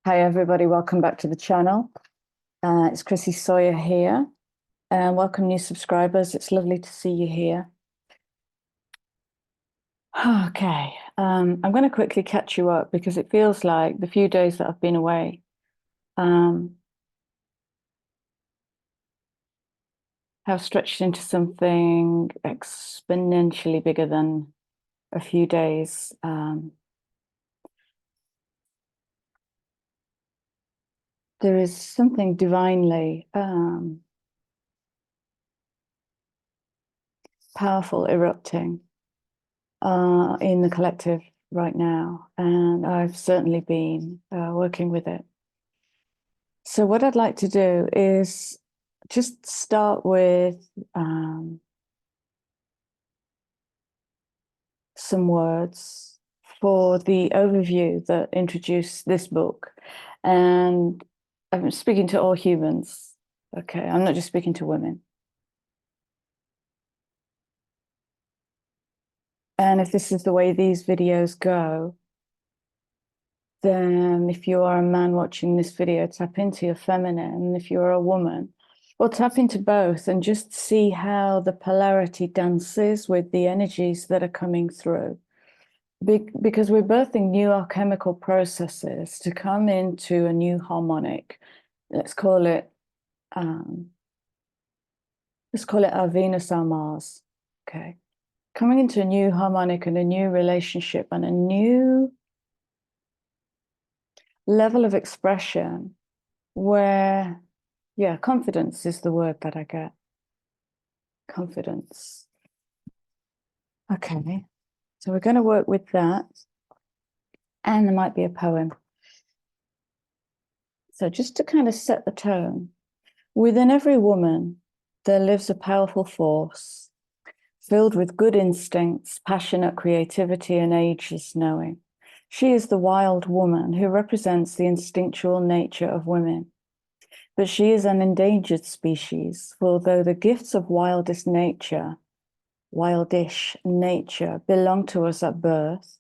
Hi, everybody. Welcome back to the channel. It's Chrissy Sawyer here, and welcome new subscribers. It's lovely to see you here. Okay, I'm going to quickly catch you up because it feels like the few days that I've been away have stretched into something exponentially bigger than a few days. There is something divinely powerful erupting in the collective right now, and I've certainly been working with it. So what I'd like to do is just start with some words for the overview that introduce this book. And I'm speaking to all humans. Okay, I'm not just speaking to women. And if this is the way these videos go, then if you are a man watching this video, tap into your feminine. And if you're a woman, well, tap into both and just see how the polarity dances with the energies that are coming through. Because we're birthing new alchemical processes to come into a new harmonic. Let's call it our Venus, our Mars. Okay. Coming into a new harmonic and a new relationship and a new level of expression where, yeah, confidence is the word that I get. Confidence. Okay. So we're going to work with that. And there might be a poem. So just to kind of set the tone, within every woman, there lives a powerful force filled with good instincts, passionate creativity, and ageless knowing. She is the wild woman who represents the instinctual nature of women. But she is an endangered species, for though the gifts of wildish nature belong to us at birth,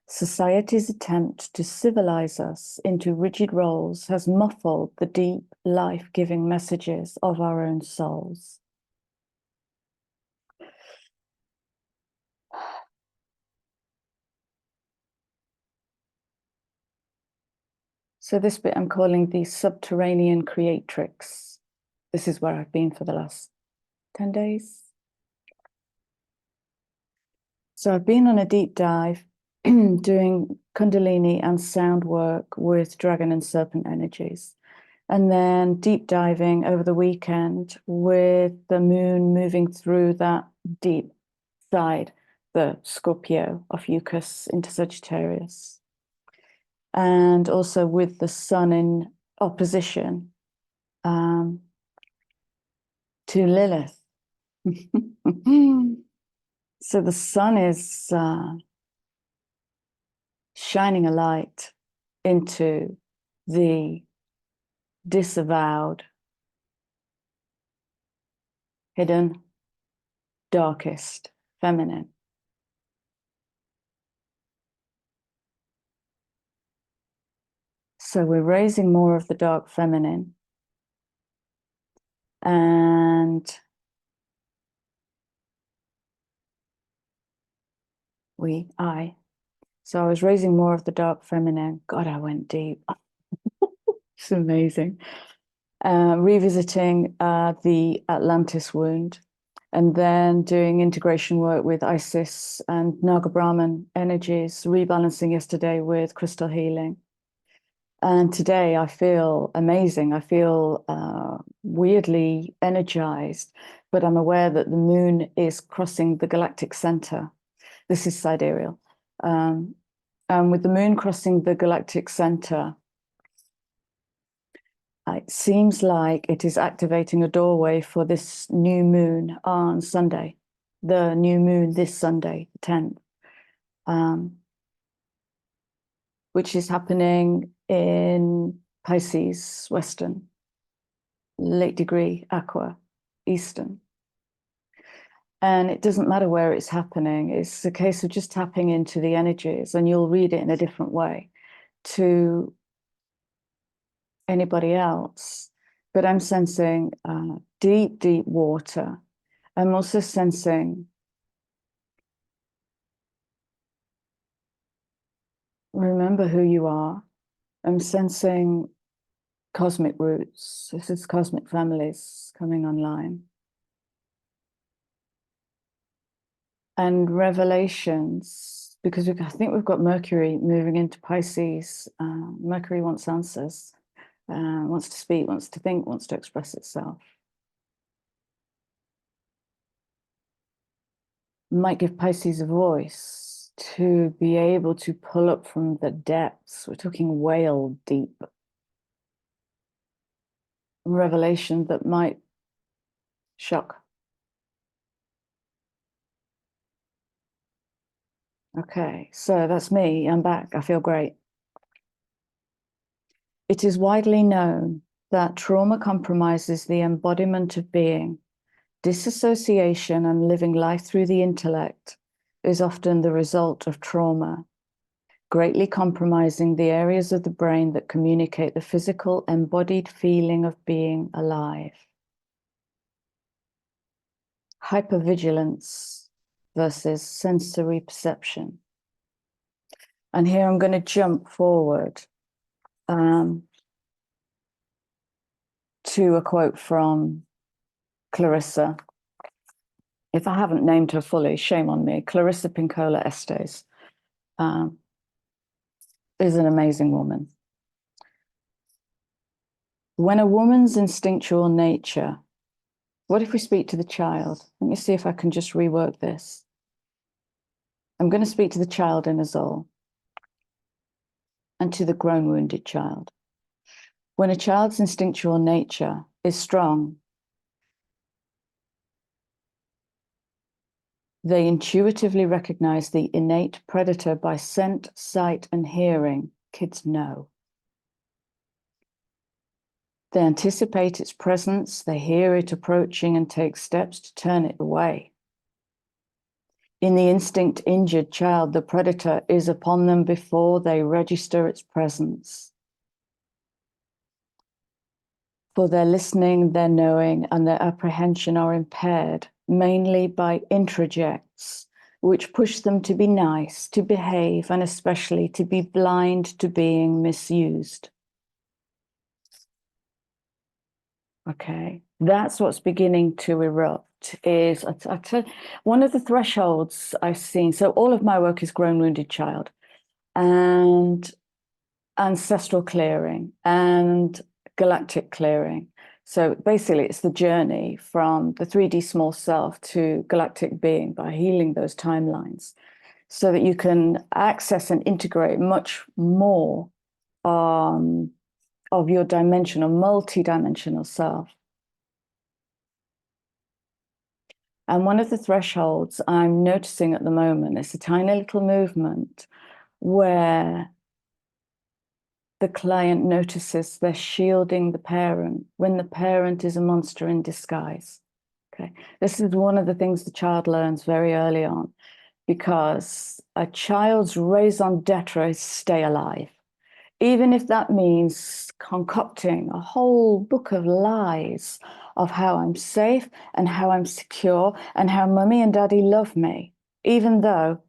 society's attempt to civilize us into rigid roles has muffled the deep, life-giving messages of our own souls. So this bit I'm calling the Subterranean Creatrix. This is where I've been for the last 10 days. So I've been on a deep dive doing Kundalini and sound work with dragon and serpent energies. And then deep diving over the weekend with the moon moving through that deep side, the Scorpio, Ophiuchi into Sagittarius. And also with the sun in opposition to Lilith. So the sun is shining a light into the disavowed, hidden, darkest feminine. So we're raising more of the dark feminine. And so I was raising more of the dark feminine. God, I went deep. It's amazing. Revisiting the Atlantis wound, and then doing integration work with Isis and Naga Brahman energies, rebalancing yesterday with crystal healing. And today I feel amazing. I feel weirdly energized, but I'm aware that the moon is crossing the galactic center. This is sidereal. And with the moon crossing the galactic center, it seems like it is activating a doorway for this new moon on Sunday, the new moon this Sunday, the 10th, which is happening in Pisces, Western, late degree, Aqua, Eastern. And it doesn't matter where it's happening. It's a case of just tapping into the energies, and you'll read it in a different way to anybody else, but I'm sensing deep, deep water. I'm also sensing, remember who you are. I'm sensing cosmic roots. This is cosmic families coming online. And revelations, because I think we've got Mercury moving into Pisces. Mercury wants answers, wants to speak, wants to think, wants to express itself. Might give Pisces a voice to be able to pull up from the depths. We're talking whale deep. Revelation that might shock. Okay, so that's me. I'm back. I feel great. It is widely known that trauma compromises the embodiment of being. Disassociation and living life through the intellect is often the result of trauma, greatly compromising the areas of the brain that communicate the physical, embodied feeling of being alive. Hypervigilance versus sensory perception. And here I'm going to jump forward to a quote from Clarissa. If I haven't named her fully, shame on me. Clarissa Pinkola Estes is an amazing woman. When a woman's instinctual nature, what if we speak to the child? Let me see if I can just rework this. I'm going to speak to the child in us all and to the grown wounded child. When a child's instinctual nature is strong, they intuitively recognize the innate predator by scent, sight, and hearing. Kids know. They anticipate its presence, they hear it approaching and take steps to turn it away. In the instinct-injured child, the predator is upon them before they register its presence. For their listening, their knowing, and their apprehension are impaired, mainly by introjects, which push them to be nice, to behave, and especially to be blind to being misused. Okay, that's what's beginning to erupt. Is one of the thresholds I've seen. So all of my work is grown wounded child and ancestral clearing and galactic clearing. So basically it's the journey from the 3D small self to galactic being by healing those timelines so that you can access and integrate much more of your dimensional, multi-dimensional self. And one of the thresholds I'm noticing at the moment is a tiny little movement where the client notices they're shielding the parent when the parent is a monster in disguise. Okay, this is one of the things the child learns very early on, because a child's raison d'etre is stay alive. Even if that means concocting a whole book of lies of how I'm safe and how I'm secure and how mummy and daddy love me, even though,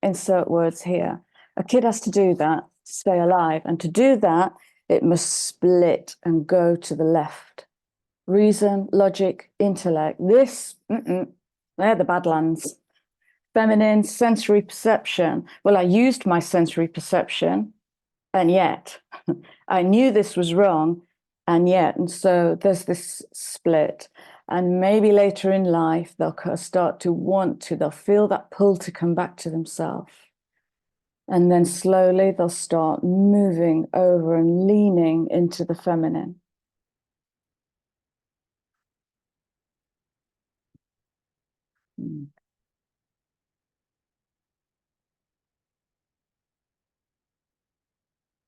insert words here, a kid has to do that to stay alive. And to do that, it must split and go to the left. Reason, logic, intellect. This, they're the badlands. Feminine, sensory perception. Well, I used my sensory perception, and yet I knew this was wrong, and yet, and so there's this split. And maybe later in life, they'll start to they'll feel that pull to come back to themselves. And then slowly they'll start moving over and leaning into the feminine.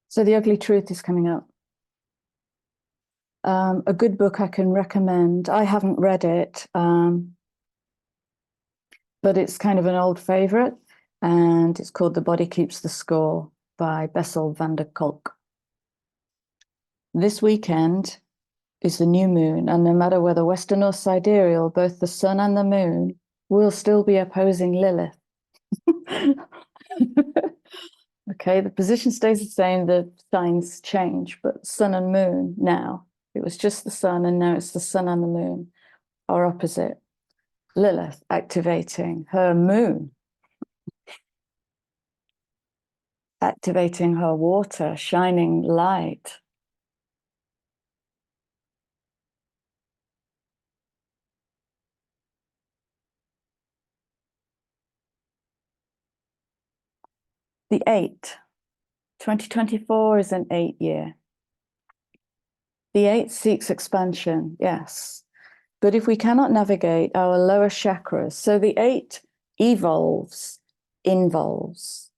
So the ugly truth is coming up. A good book I can recommend. I haven't read it, but it's kind of an old favorite, and it's called The Body Keeps the Score by Bessel van der Kolk. This weekend is the new moon, and no matter whether western or sidereal, both the sun and the moon will still be opposing Lilith. Okay, the position stays the same, the signs change, but sun and moon now, it was just the sun, and now it's the sun and the moon are opposite. Lilith activating her moon, activating her water, shining light. The 8, 2024 is an 8 year. The 8 seeks expansion, yes. But if we cannot navigate our lower chakras, so the 8 evolves, involves.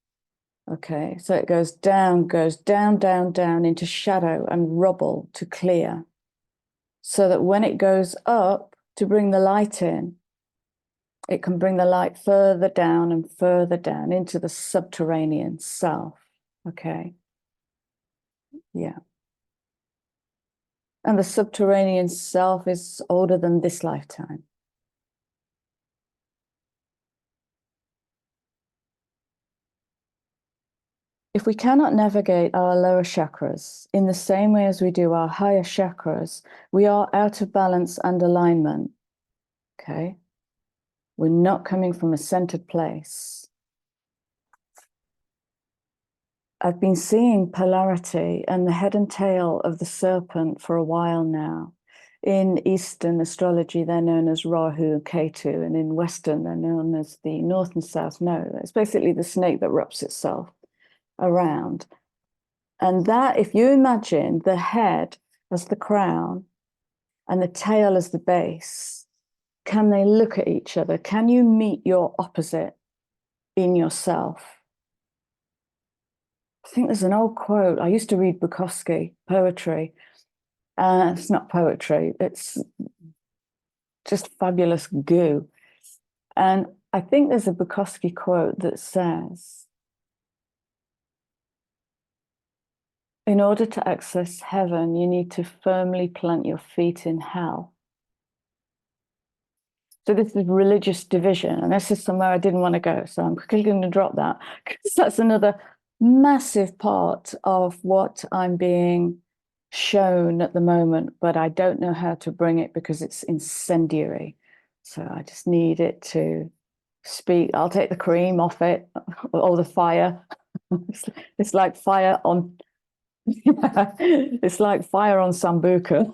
Okay, so it goes down, down into shadow and rubble to clear. So that when it goes up to bring the light in, it can bring the light further down and further down into the subterranean self. Okay. Yeah. And the subterranean self is older than this lifetime. If we cannot navigate our lower chakras in the same way as we do our higher chakras, we are out of balance and alignment. Okay. We're not coming from a centered place. I've been seeing polarity and the head and tail of the serpent for a while now. In Eastern astrology, they're known as Rahu and Ketu, and in Western, they're known as the North and South Node. It's basically the snake that wraps itself around. And that, if you imagine the head as the crown and the tail as the base, can they look at each other? Can you meet your opposite in yourself? I think there's an old quote. I used to read Bukowski poetry. It's not poetry. It's just fabulous goo. And I think there's a Bukowski quote that says, in order to access heaven, you need to firmly plant your feet in hell. So this is religious division, and this is somewhere I didn't want to go. So I'm quickly going to drop that, because that's another massive part of what I'm being shown at the moment, but I don't know how to bring it because it's incendiary. So I just need it to speak. I'll take the cream off it, or the fire. It's like fire on, it's like fire on Sambuca.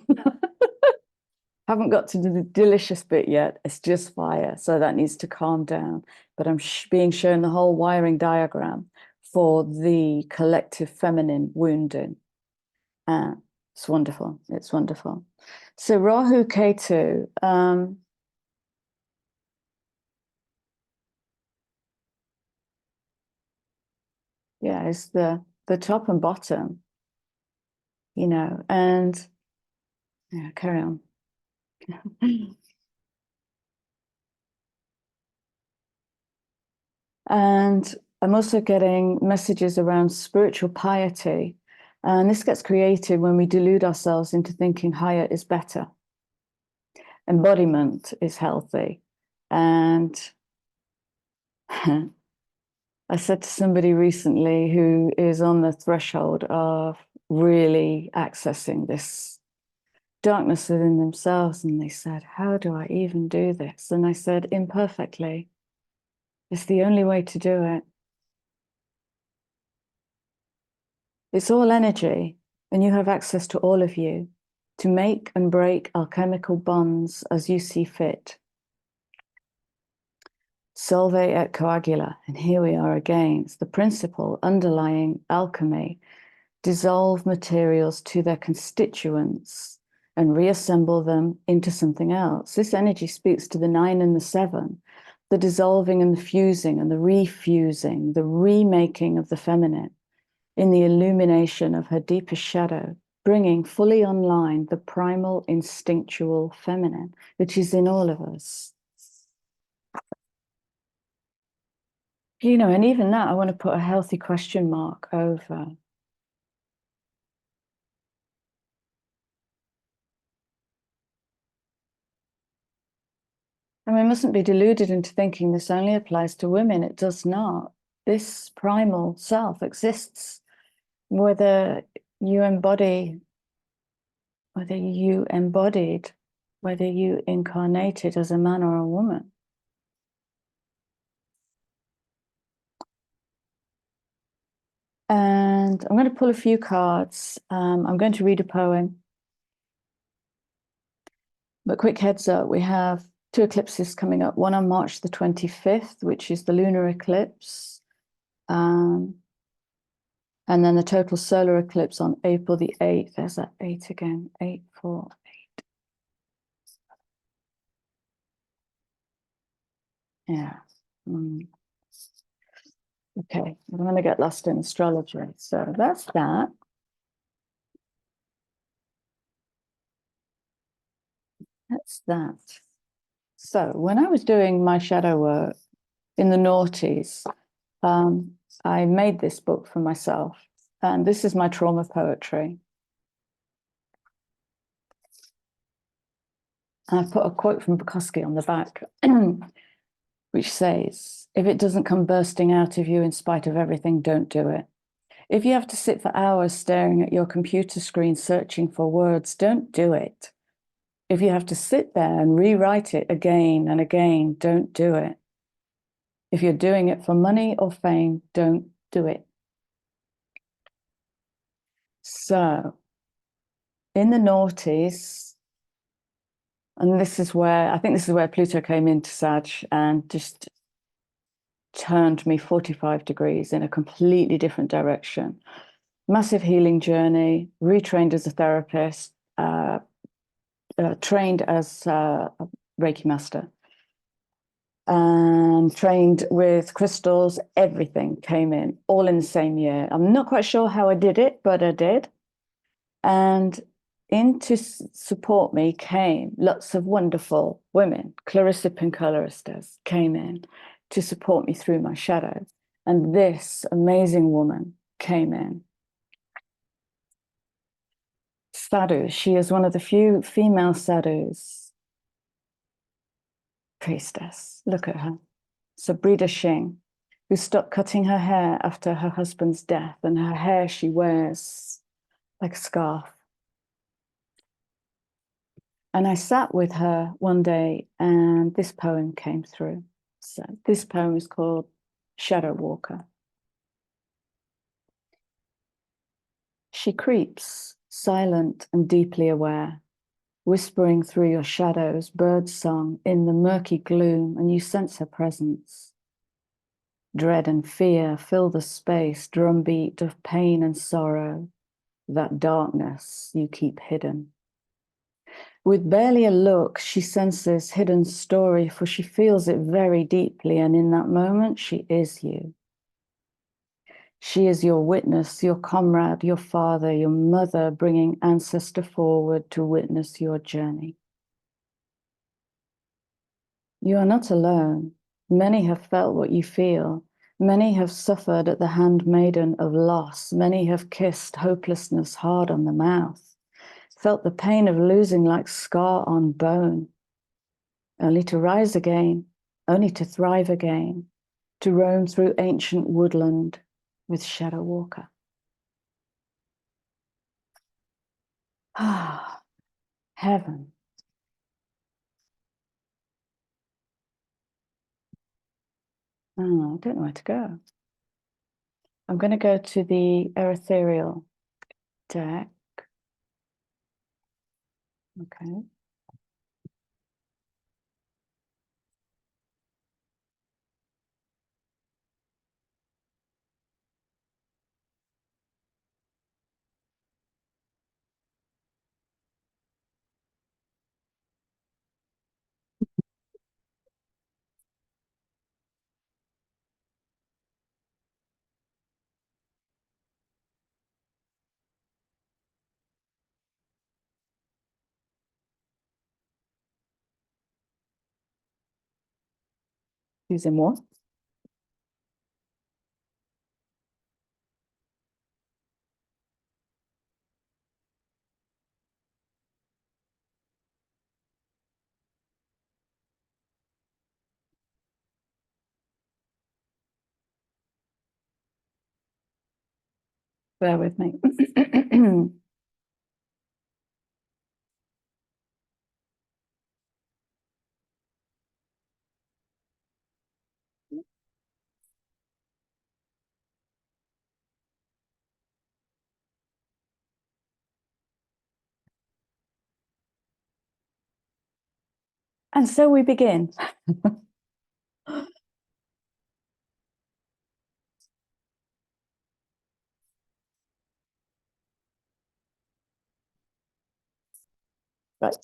Haven't got to the delicious bit yet. It's just fire. So that needs to calm down. But I'm being shown the whole wiring diagram for the collective feminine wounding. It's wonderful. It's wonderful. So Rahu Ketu, yeah, it's the top and bottom, you know, and yeah, carry on. And I'm also getting messages around spiritual piety. And this gets created when we delude ourselves into thinking higher is better. Embodiment is healthy. And I said to somebody recently who is on the threshold of really accessing this darkness within themselves, and they said, how do I even do this? And I said, imperfectly. It's the only way to do it. It's all energy, and you have access to all of you to make and break alchemical bonds as you see fit. Solve et coagula, and here we are again. It's the principle underlying alchemy. Dissolve materials to their constituents and reassemble them into something else. This energy speaks to the 9 and the 7, the dissolving and the fusing and the refusing, the remaking of the feminine in the illumination of her deepest shadow, bringing fully online the primal instinctual feminine, which is in all of us. You know, and even that, I want to put a healthy question mark over. And we mustn't be deluded into thinking this only applies to women. It does not. This primal self exists whether you embodied, whether you incarnated as a man or a woman. And I'm going to pull a few cards. I'm going to read a poem. But quick heads up, we have 2 eclipses coming up, one on March the 25th, which is the lunar eclipse. And then the total solar eclipse on April the 8th. There's that 8 again, 8, 4, 8. Yeah. Okay, I'm going to get lost in astrology. So that's that. That's that. So when I was doing my shadow work in the noughties, I made this book for myself. And this is my trauma poetry. I've put a quote from Bukowski on the back, which says, if it doesn't come bursting out of you in spite of everything, don't do it. If you have to sit for hours staring at your computer screen searching for words, don't do it. If you have to sit there and rewrite it again and again, don't do it. If you're doing it for money or fame, don't do it. So, in the noughties, and this is where, I think this is where Pluto came into Sag and just turned me 45 degrees in a completely different direction. Massive healing journey, retrained as a therapist, trained as a Reiki master, and trained with crystals. Everything came in all in the same year. I'm not quite sure how I did it, but I did. And in to support me came lots of wonderful women. Clarissa Pinkola came in to support me through my shadow. And this amazing woman came in. Sadhu, she is one of the few female sadhus. Priestess, look at her. Sabrida Singh, who stopped cutting her hair after her husband's death, and her hair she wears like a scarf. And I sat with her one day and this poem came through. So this poem is called Shadow Walker. She creeps, silent and deeply aware, whispering through your shadows, bird song in the murky gloom, and you sense her presence. Dread and fear fill the space, drumbeat of pain and sorrow, that darkness you keep hidden. With barely a look, she senses hidden story, for she feels it very deeply, and in that moment, she is you. She is your witness, your comrade, your father, your mother, bringing ancestor forward to witness your journey. You are not alone. Many have felt what you feel. Many have suffered at the handmaiden of loss. Many have kissed hopelessness hard on the mouth, felt the pain of losing like scar on bone, only to rise again, only to thrive again, to roam through ancient woodland with Shadow Walker. Ah, heaven. Oh, I don't know where to go. I'm going to go to the ethereal deck. Okay. Using what? Bear with me. And so we begin. Right.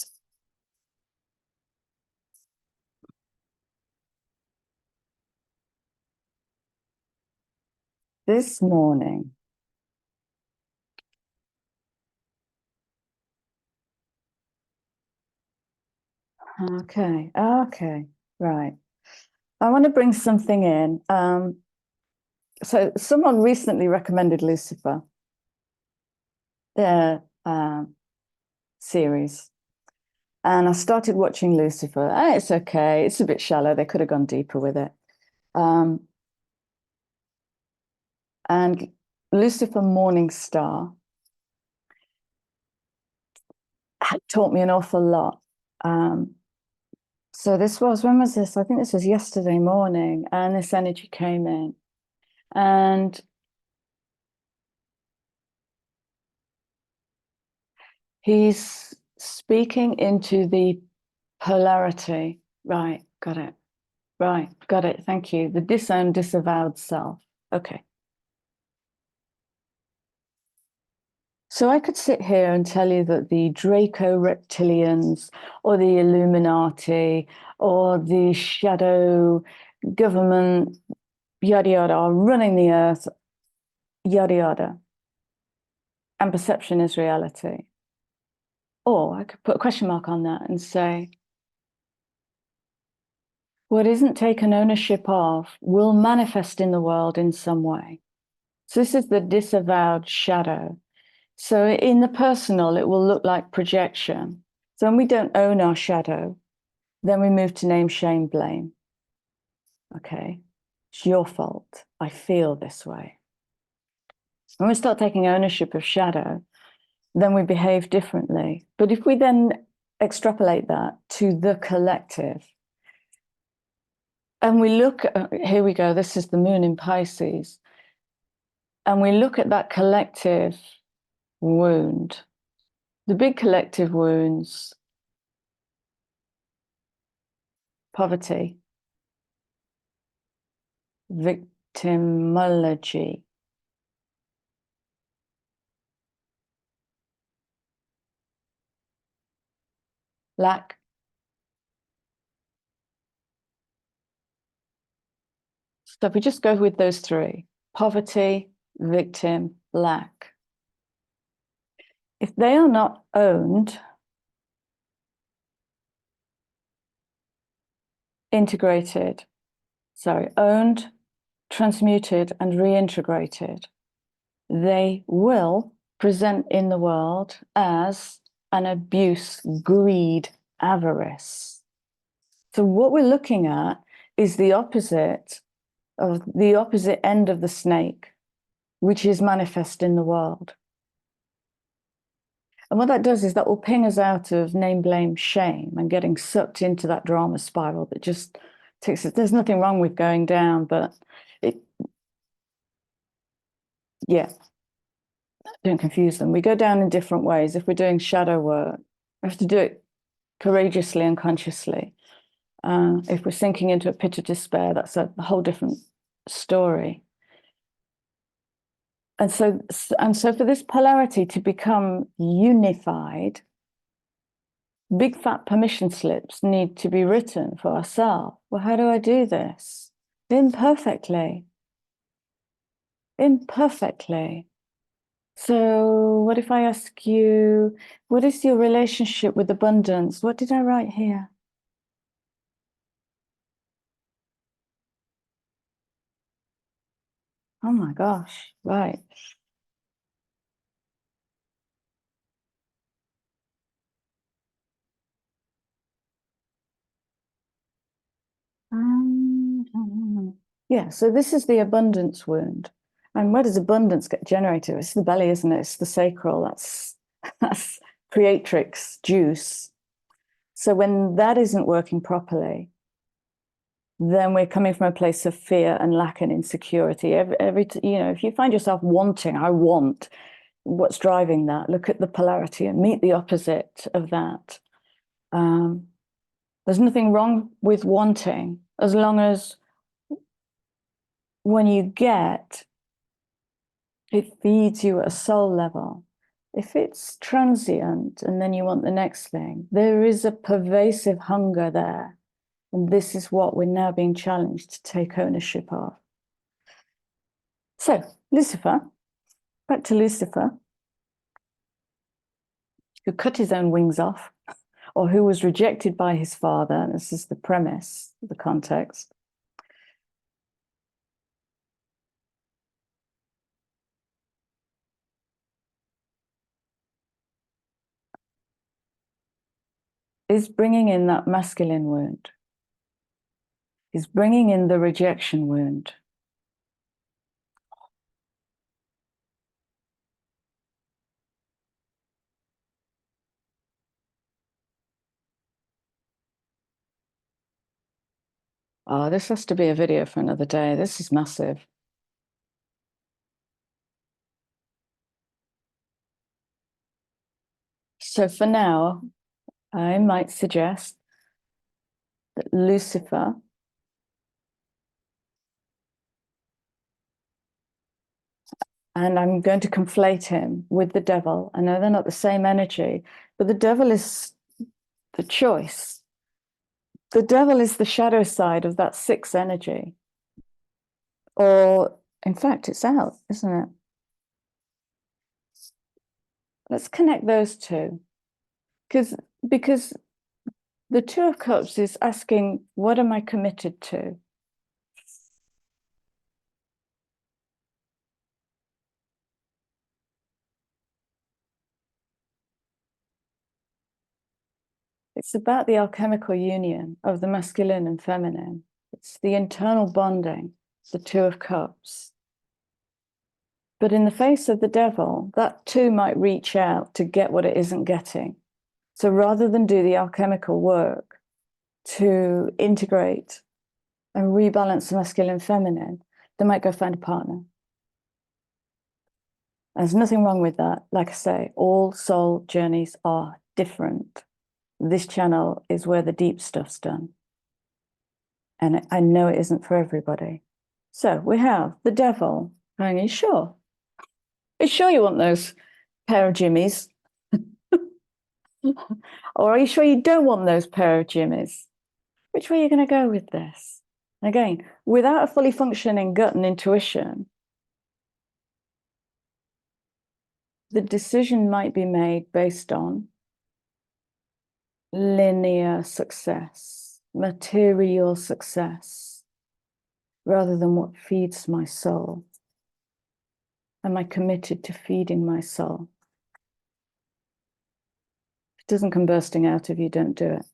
This morning, okay, right. I want to bring something in. So someone recently recommended Lucifer, their series. And I started watching Lucifer. It's okay. It's a bit shallow. They could have gone deeper with it. And Lucifer Morning Star had taught me an awful lot. So when was this? I think this was yesterday morning, and this energy came in. And he's speaking into the polarity. Right, got it. Right, got it. Thank you. The disowned, disavowed self. Okay. So I could sit here and tell you that the Draco reptilians or the Illuminati or the shadow government, yada yada, are running the earth, yada yada. And perception is reality. Or I could put a question mark on that and say, what isn't taken ownership of will manifest in the world in some way. So this is the disavowed shadow. So in the personal, it will look like projection. So when we don't own our shadow, then we move to name, shame, blame. Okay, it's your fault. I feel this way. When we start taking ownership of shadow, then we behave differently. But if we then extrapolate that to the collective, and we look at, here we go, this is the moon in Pisces, and we look at that collective wound, the big collective wounds, poverty, victimology, lack. So if we just go with those three, poverty, victim, lack. If they are not owned, owned, transmuted, and reintegrated, they will present in the world as an abuse, greed, avarice. So what we're looking at is the opposite end of the snake, which is manifest in the world. And what that does is that will ping us out of name, blame, shame and getting sucked into that drama spiral that just takes it. There's nothing wrong with going down, but don't confuse them. We go down in different ways. If we're doing shadow work, we have to do it courageously and consciously. If we're sinking into a pit of despair, that's a whole different story. And so for this polarity to become unified, big fat permission slips need to be written for ourselves. Well, how do I do this? Imperfectly. So what if I ask you, what is your relationship with abundance? What did I write here? Oh my gosh, right. Yeah, so this is the abundance wound. And where does abundance get generated? It's the belly, isn't it? It's the sacral. That's Creatrix juice. So when that isn't working properly, then we're coming from a place of fear and lack and insecurity. If you find yourself wanting, I want, what's driving that? Look at the polarity and meet the opposite of that. There's nothing wrong with wanting, as long as when you get, it feeds you at a soul level. If it's transient and then you want the next thing, there is a pervasive hunger there. And this is what we're now being challenged to take ownership of. So, Lucifer, back to Lucifer, who cut his own wings off, or who was rejected by his father. This is the premise, the context. Is bringing in that masculine wound. Is bringing in the rejection wound. Oh, this has to be a video for another day. This is massive. So for now, I might suggest that Lucifer and I'm going to conflate him with the devil. I know they're not the same energy, but the devil is the choice. The devil is the shadow side of that 6 energy. Or, in fact, it's out, isn't it? Let's connect those two. Because the 2 of Cups is asking, what am I committed to? It's about the alchemical union of the masculine and feminine. It's the internal bonding, the 2 of Cups. But in the face of the devil, that too might reach out to get what it isn't getting. So rather than do the alchemical work to integrate and rebalance the masculine and feminine, they might go find a partner. There's nothing wrong with that. Like I say, all soul journeys are different. This channel is where the deep stuff's done. And I know it isn't for everybody. So we have the devil. Are you sure? Are you sure you want those pair of jimmies? Or are you sure you don't want those pair of jimmies? Which way are you going to go with this? Again, without a fully functioning gut and intuition, the decision might be made based on linear success, material success, rather than what feeds my soul. Am I committed to feeding my soul? It doesn't come bursting out if you don't do it.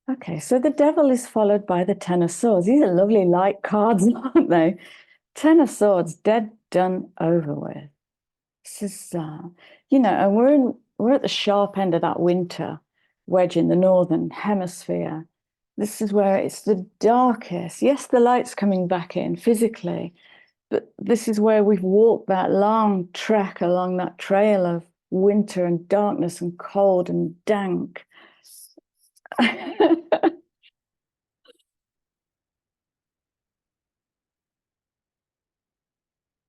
Okay, so the devil is followed by the 10 of Swords. These are lovely light cards, aren't they? 10 of Swords, dead, done, over with. This is, and we're at the sharp end of that winter wedge in the northern hemisphere. This is where it's the darkest. Yes, the light's coming back in physically, but this is where we've walked that long trek along that trail of winter and darkness and cold and dank.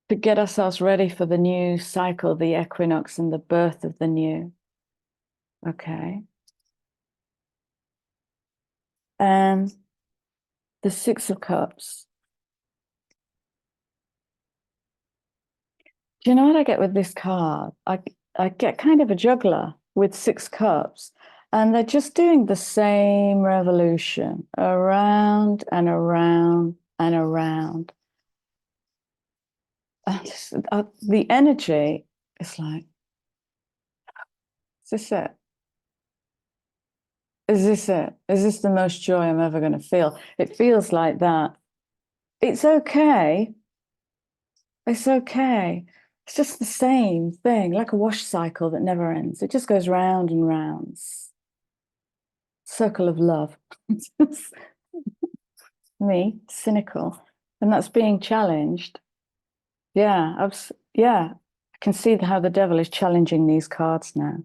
To get ourselves ready for the new cycle, the equinox and the birth of the new. Okay. And the 6 of Cups. Do you know what I get with this card? I get kind of a juggler with 6 Cups, and they're just doing the same revolution around and around and around. The energy is like, is this it? Is this it? Is this the most joy I'm ever going to feel? It feels like that. It's okay. It's okay. It's just the same thing, like a wash cycle that never ends. It just goes round and rounds. Circle of love. Me, cynical. And that's being challenged. Yeah, yeah. I can see how the devil is challenging these cards now.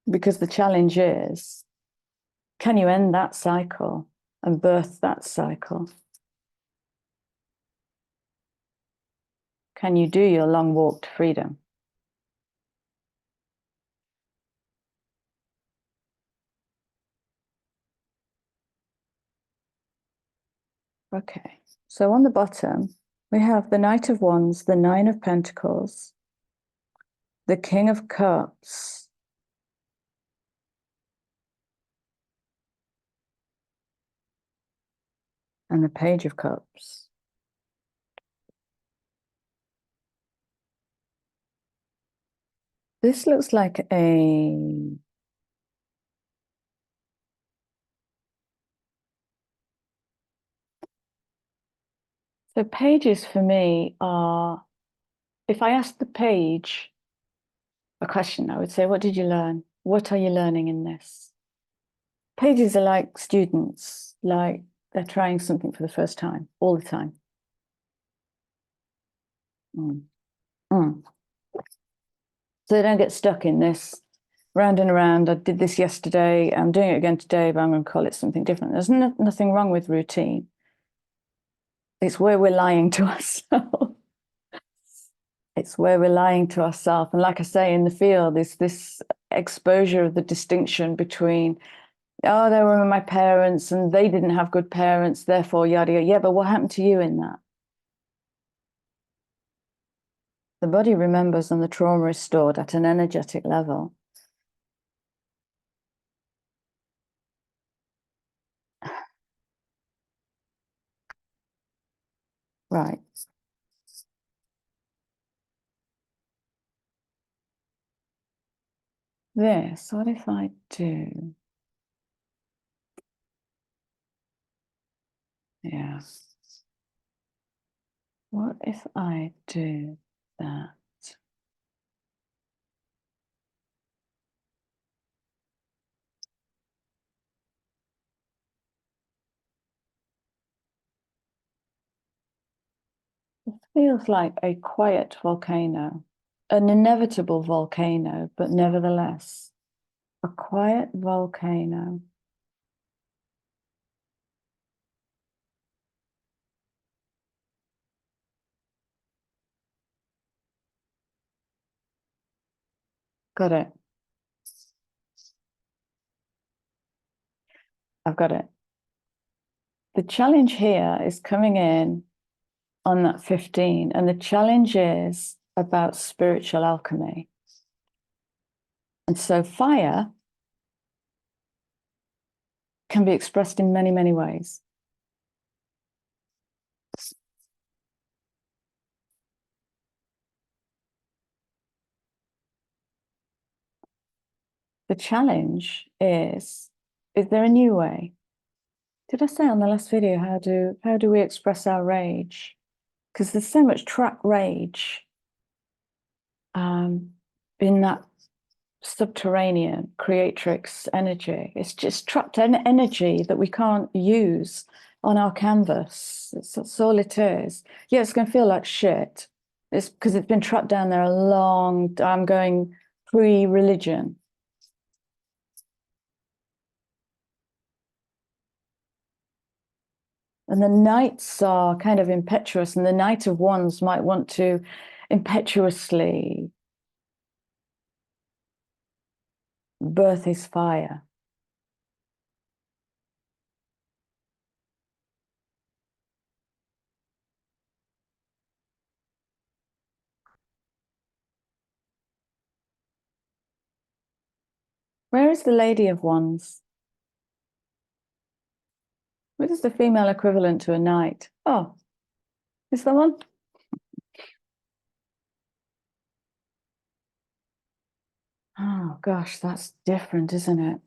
Because the challenge is, can you end that cycle and birth that cycle? Can you do your long walk to freedom? Okay, so on the bottom, we have the Knight of Wands, the Nine of Pentacles, the King of Cups, and the Page of Cups. This looks like a so pages for me are, if I ask the page a question, I would say, what did you learn? What are you learning in this? Pages are like students, like they're trying something for the first time, all the time. Mm. Mm. So they don't get stuck in this round and around. I did this yesterday. I'm doing it again today, but I'm going to call it something different. There's nothing wrong with routine. It's where we're lying to ourselves. It's where we're lying to ourselves. And like I say, in the field, is this exposure of the distinction between, oh, they were my parents and they didn't have good parents, therefore, yada, yada. Yeah, but what happened to you in that? The body remembers and the trauma is stored at an energetic level. Right. This, what if I do? Yeah. What if I do that? It feels like a quiet volcano, an inevitable volcano, but nevertheless, a quiet volcano. Got it. I've got it. The challenge here is coming in on that 15, and the challenge is about spiritual alchemy. And so fire can be expressed in many, many ways. The challenge is there a new way? Did I say on the last video, how do we express our rage? Because there's so much trapped rage in that subterranean creatrix energy. It's just trapped energy that we can't use on our canvas. That's all it is. Yeah, it's going to feel like shit. It's because it's been trapped down there a long time. I'm going pre-religion. And the knights are kind of impetuous, and the Knight of Wands might want to impetuously birth his fire. Where is the Lady of Wands? What is the female equivalent to a knight? Oh, is that one? Oh gosh, that's different, isn't it?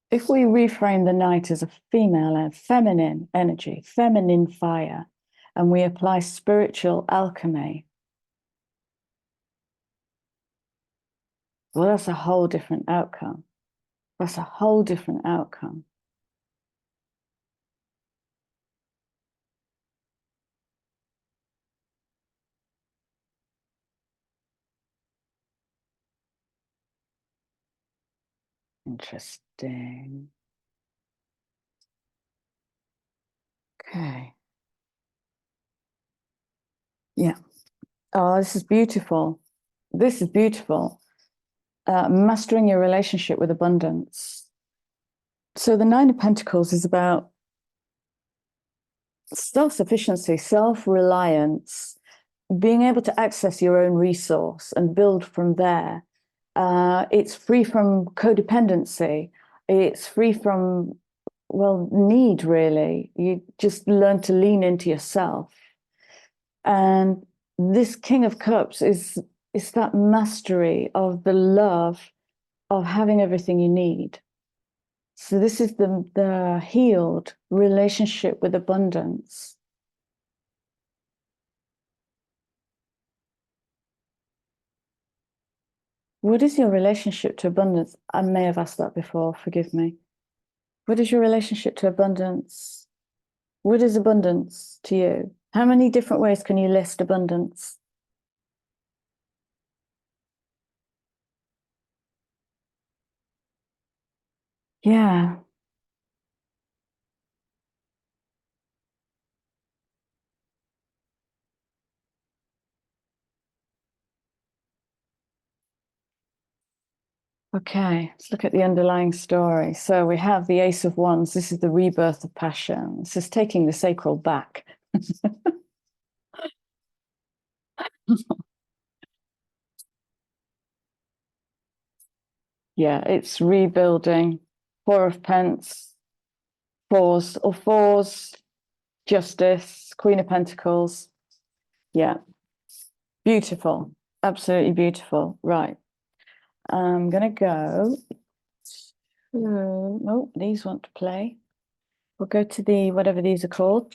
If we reframe the knight as a female and feminine energy, feminine fire, and we apply spiritual alchemy, well, that's a whole different outcome. That's a whole different outcome. Interesting. Okay. Yeah. Oh, this is beautiful. This is beautiful. Mastering your relationship with abundance. So the Nine of Pentacles is about self-sufficiency, self-reliance, being able to access your own resource and build from there. It's free from codependency. It's free from, well, need, really. You just learn to lean into yourself. And this King of Cups is that mastery of the love of having everything you need. So this is the healed relationship with abundance. What is your relationship to abundance? I may have asked that before, forgive me. What is your relationship to abundance? What is abundance to you? How many different ways can you list abundance? Yeah. Okay, let's look at the underlying story. So we have the Ace of Wands. This is the rebirth of passion. This is taking the sacral back. Yeah, it's rebuilding. Four of Pence, fours, justice, Queen of Pentacles. Yeah, beautiful. Absolutely beautiful. Right. I'm going to go. Oh, these want to play. We'll go to the whatever these are called.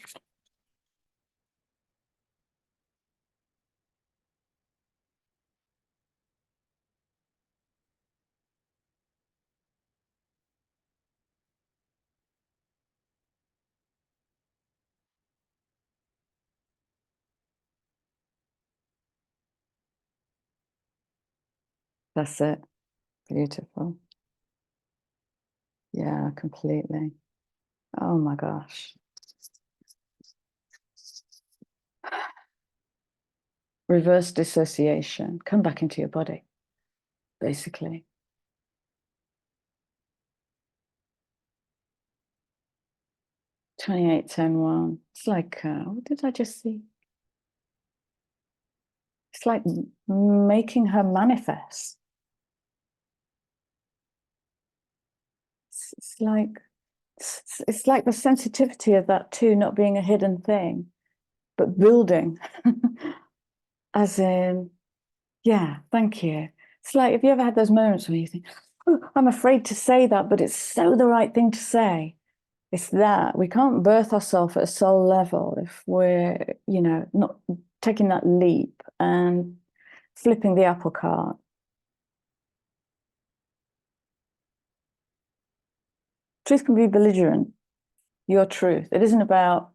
That's it. Beautiful. Yeah, completely. Oh my gosh. Reverse dissociation. Come back into your body, basically. 28-10-1. It's like, what did I just see? It's like making her manifest. It's like it's like the sensitivity of that too, not being a hidden thing, but building. As in, yeah, thank you. It's like, have you ever had those moments where you think, oh, I'm afraid to say that, but it's so the right thing to say? It's that we can't birth ourselves at a soul level if we're, not taking that leap and flipping the apple cart. Truth can be belligerent. Your truth. It isn't about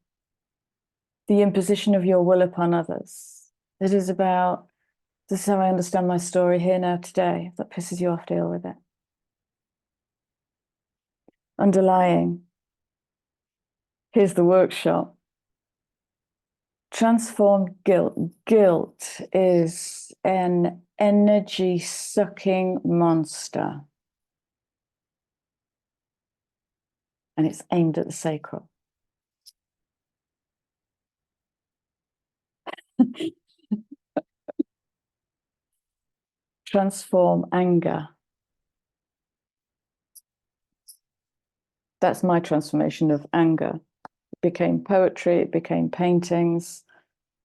the imposition of your will upon others. It is about, this is how I understand my story here now today. If that pisses you off, deal with it. Underlying. Here's the workshop. Transform guilt. Guilt is an energy sucking monster. And it's aimed at the sacral. Transform anger. That's my transformation of anger. It became poetry, it became paintings,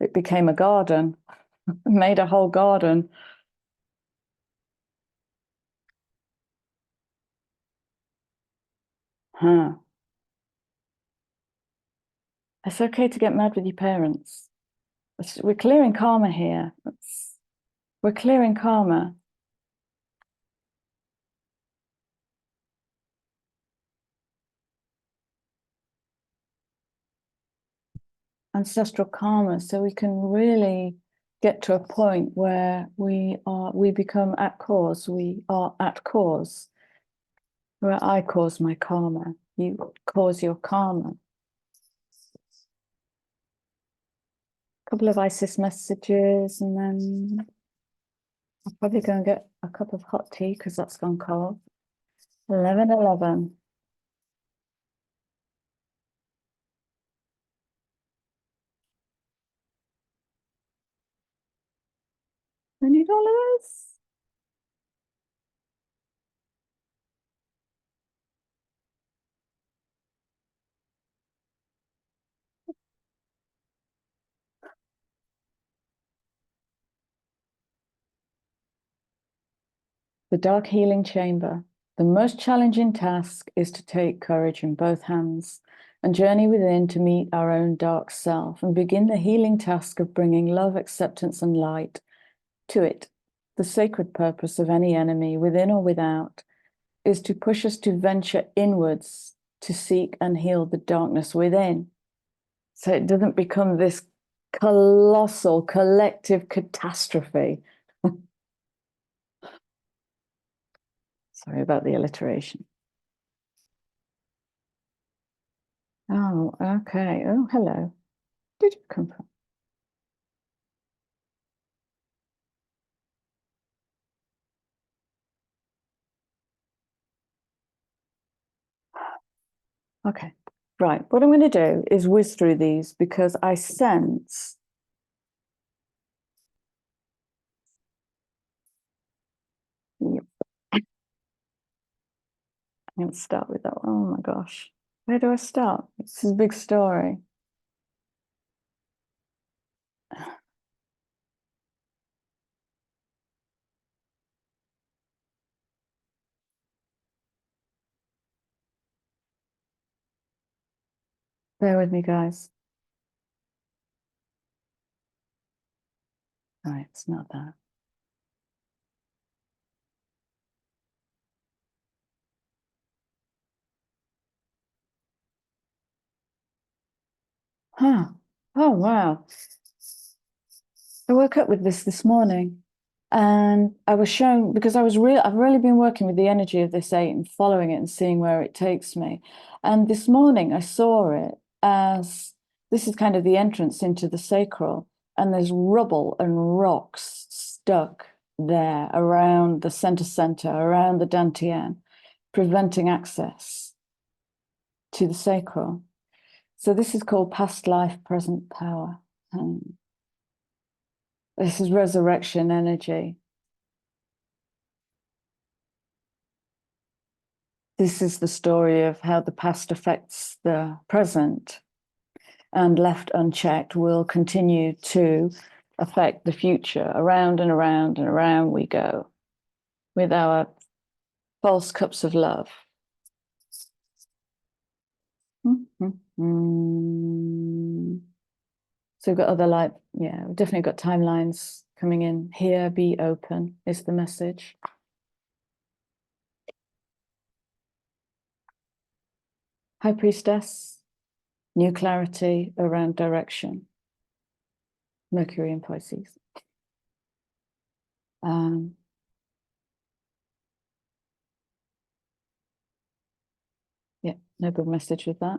it became a garden, made a whole garden. Huh. It's okay to get mad with your parents. We're clearing karma here. We're clearing karma. Ancestral karma, so we can really get to a point where we become at cause. We are at cause, where I cause my karma, you cause your karma. A couple of ISIS messages, and then I'll probably go and get a cup of hot tea because that's gone cold. 11:11. $20. The dark healing chamber. The most challenging task is to take courage in both hands and journey within to meet our own dark self and begin the healing task of bringing love, acceptance, and light to it. The sacred purpose of any enemy, within or without, is to push us to venture inwards to seek and heal the darkness within. So it doesn't become this colossal collective catastrophe. Sorry about the alliteration. Oh, okay. Oh, hello. Did you come from? Okay. Right. What I'm going to do is whiz through these because I sense Yep. I'm going to start with that one. Oh my gosh. Where do I start? This is a big story. Bear with me, guys. All right, it's not that. Huh. Oh, wow. I woke up with this morning and I was shown because I've really been working with the energy of this 8 and following it and seeing where it takes me. And this morning I saw it as this is kind of the entrance into the sacral, and there's rubble and rocks stuck there around the center, around the dantian, preventing access to the sacral. So this is called past life, present power. This is resurrection energy. This is the story of how the past affects the present, and left unchecked will continue to affect the future. Around and around and around we go with our false cups of love. So we've got other we've definitely got timelines coming in here. Be open is the message. High Priestess, new clarity around direction. Mercury in Pisces. Yeah, no good message with that.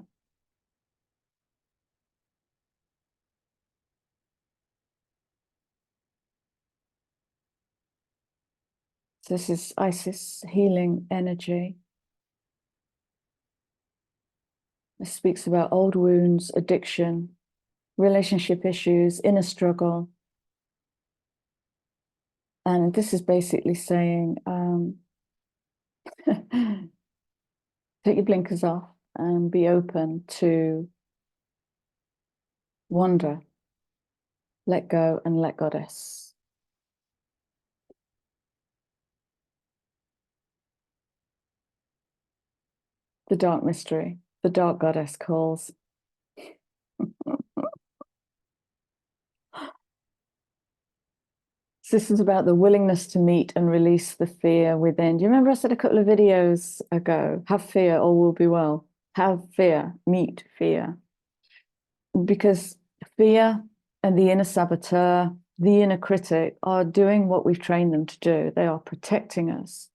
So this is Isis healing energy. This speaks about old wounds, addiction, relationship issues, inner struggle. And this is basically saying, take your blinkers off and be open to wonder, let go and let Goddess. The dark mystery, the dark Goddess calls. So this is about the willingness to meet and release the fear within. Do you remember I said a couple of videos ago, have fear, all will be well. Have fear, meet fear. Because fear and the inner saboteur, the inner critic are doing what we've trained them to do. They are protecting us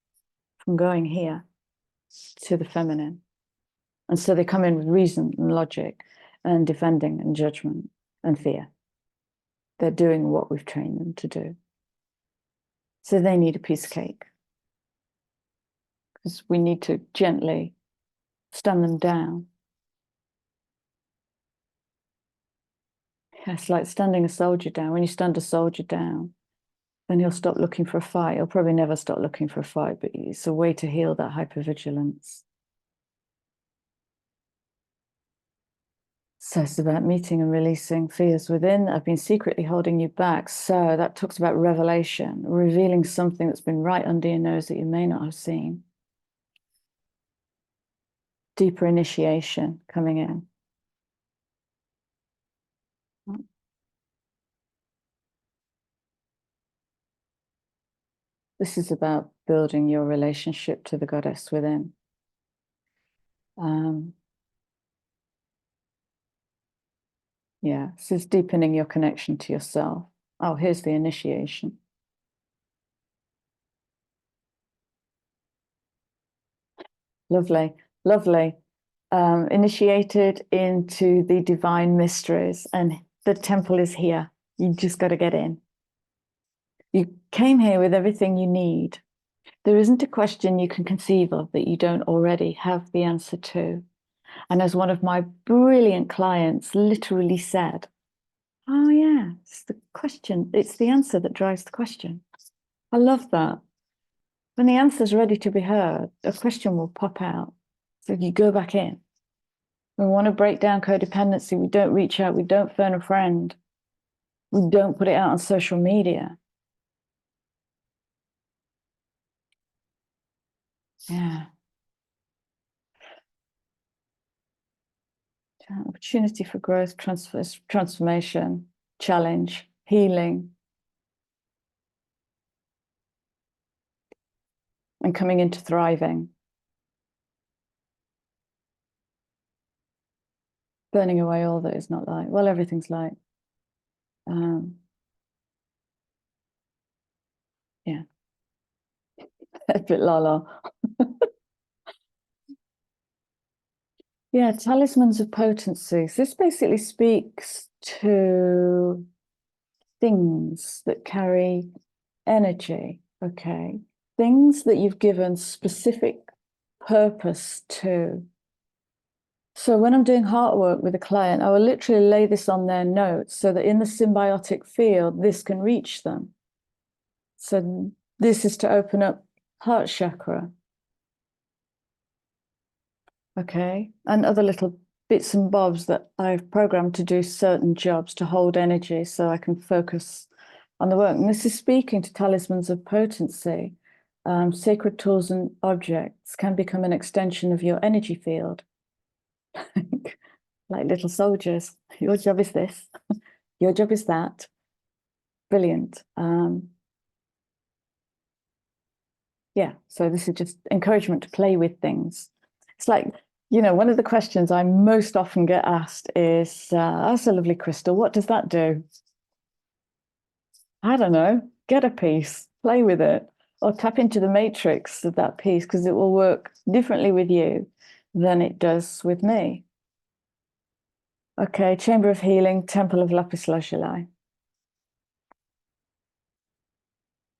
from going here to the feminine. And so they come in with reason and logic and defending and judgment and fear. They're doing what we've trained them to do. So they need a piece of cake. Because we need to gently stand them down. It's like standing a soldier down. When you stand a soldier down, then he'll stop looking for a fight. He'll probably never stop looking for a fight, but it's a way to heal that hypervigilance. So it's about meeting and releasing fears within that have been secretly holding you back. So that talks about revelation, revealing something that's been right under your nose that you may not have seen. Deeper initiation coming in. This is about building your relationship to the goddess within. Yeah, this is deepening your connection to yourself. Oh, here's the initiation. Lovely, lovely. Initiated into the divine mysteries, and the temple is here. You just got to get in. You came here with everything you need. There isn't a question you can conceive of that you don't already have the answer to. And as one of my brilliant clients literally said, oh yeah, it's the question, it's the answer that drives the question. I love that. When the answer's ready to be heard, a question will pop out. So you go back in. We want to break down codependency. We don't reach out. We don't phone a friend. We don't put it out on social media. Yeah. Opportunity for growth, transformation, challenge, healing, and coming into thriving. Burning away all that is not light. Well, everything's light. Yeah. A bit la-la. Yeah, talismans of potency. So this basically speaks to things that carry energy, okay? Things that you've given specific purpose to. So when I'm doing heart work with a client, I will literally lay this on their notes so that in the symbiotic field, this can reach them. So this is to open up heart chakra. Okay, and other little bits and bobs that I've programmed to do certain jobs to hold energy so I can focus on the work. And this is speaking to talismans of potency. Sacred tools and objects can become an extension of your energy field. Like little soldiers. Your job is this. Your job is that. Brilliant. Yeah, so this is just encouragement to play with things. It's like, one of the questions I most often get asked is, that's a lovely crystal. What does that do? I don't know. Get a piece, play with it, or tap into the matrix of that piece because it will work differently with you than it does with me. Okay, Chamber of Healing, Temple of Lapis Lazuli.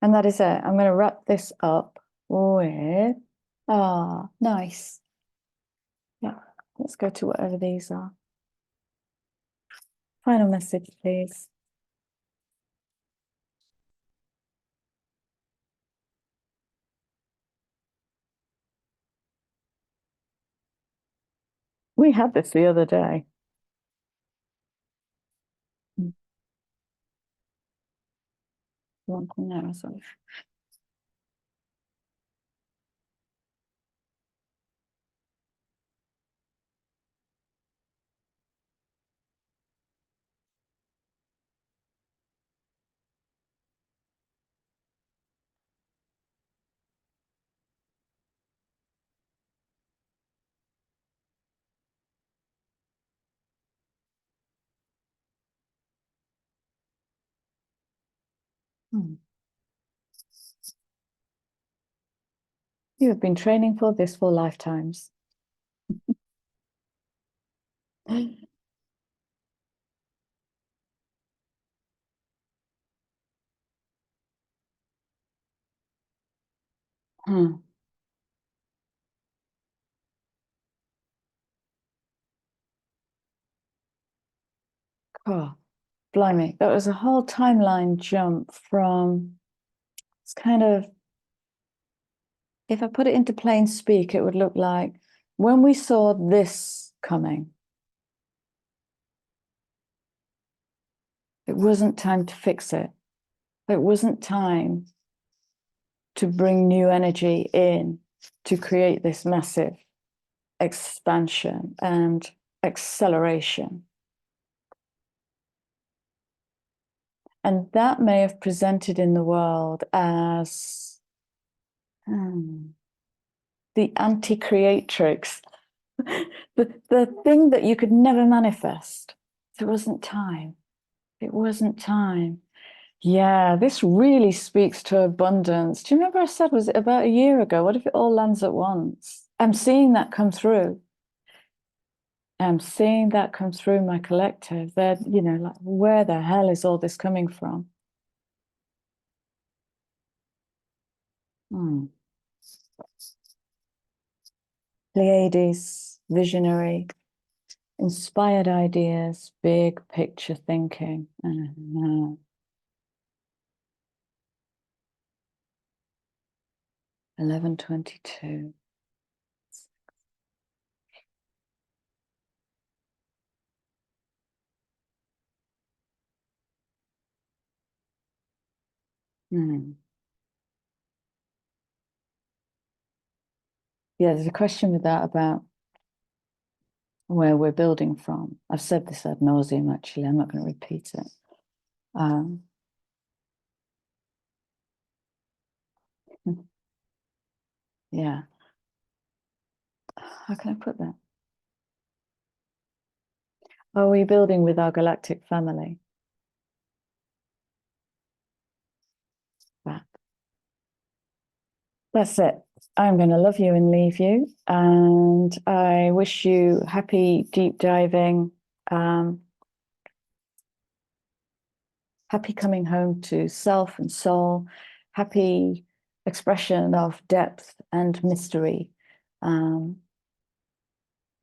And that is it. I'm going to wrap this up with, nice. Yeah, let's go to whatever these are. Final message, please. We had this the other day. One from there as well. Hmm. You have been training for this for lifetimes. Hmm. Oh, blimey. That was a whole timeline jump from, it's kind of, if I put it into plain speak, it would look like when we saw this coming, it wasn't time to fix it. It wasn't time to bring new energy in to create this massive expansion and acceleration. And that may have presented in the world as the anti-creatrix, the thing that you could never manifest. It wasn't time. It wasn't time. Yeah, this really speaks to abundance. Do you remember I said, was it about a year ago? What if it all lands at once? I'm seeing that come through. I'm seeing that come through my collective. They're, like, where the hell is all this coming from? Hmm. Pleiades, visionary, inspired ideas, big picture thinking. 11:22. Hmm. Yeah, there's a question with that about where we're building from. I've said this ad nauseum, actually. I'm not going to repeat it. Yeah. How can I put that? Are we building with our galactic family? That. That's it. I'm going to love you and leave you. And I wish you happy deep diving, happy coming home to self and soul, happy expression of depth and mystery. And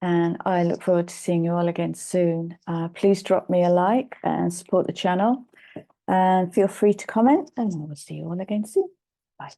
I look forward to seeing you all again soon. Please drop me a like and support the channel. And feel free to comment, and I will see you all again soon. Bye.